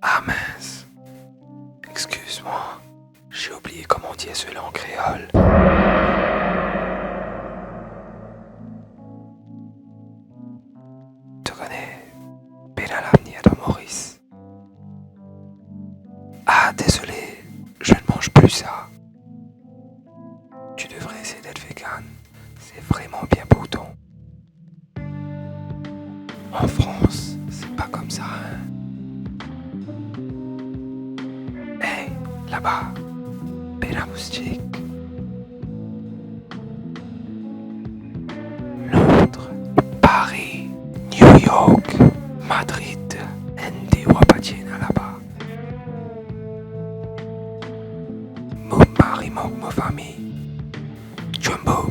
Ah mince, excuse-moi, j'ai oublié comment dire cela en créole. Tu connais bien l'avenir de Maurice. Ah désolé, je ne mange plus ça. Tu devrais essayer d'être vegan, c'est vraiment bien pour ton. En France, c'est pas comme ça, hein. Hey, là-bas, belle moustique. Londres, Paris, New York, Madrid, Ndi Wapatiena là-bas. Mon mari manque ma famille. Jumbo,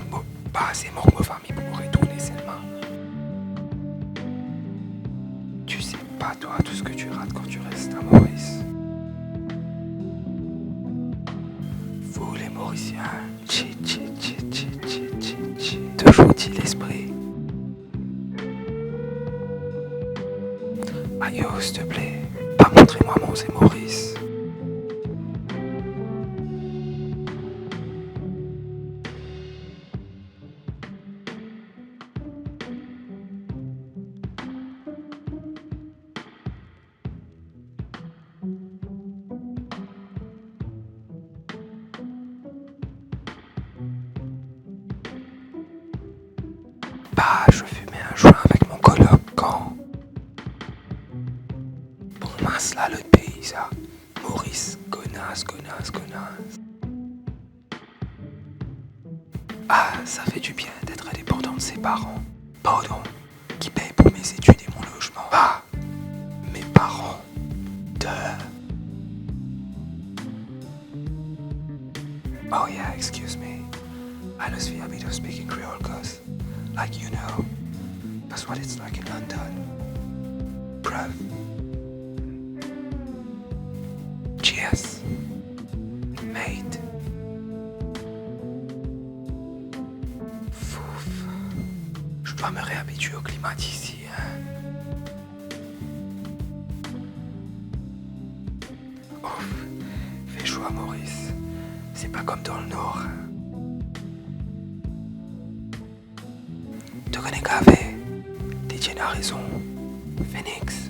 pas assez manque ma famille pour retourner seulement. Tu sais pas toi tout ce que tu rates quand tu restes à Maurice. Vous les Mauriciens, toujours dit l'esprit. Ayo, s'il te plaît, pas montrez-moi mon c'est Maurice. Bah, je fumais un joint avec mon coloc quand. Bon mince là le pays ça. Maurice, connasse. Ah, ça fait du bien d'être indépendant de ses parents. Pardon, qui paye pour mes études et mon logement. Ah, mes parents. Oh yeah, excuse me. I just feel a bit of speaking Creole cause, like you know, that's what it's like in London. Bruv. Cheers. Mate. Fouf. Je dois me réhabituer au climat d'ici, hein. Ouf. Fait chaud à Maurice. C'est pas comme dans le nord. Tu connais Gavé, DJ n'a raison. Phoenix,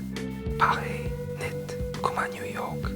pareil, net, comme à New York.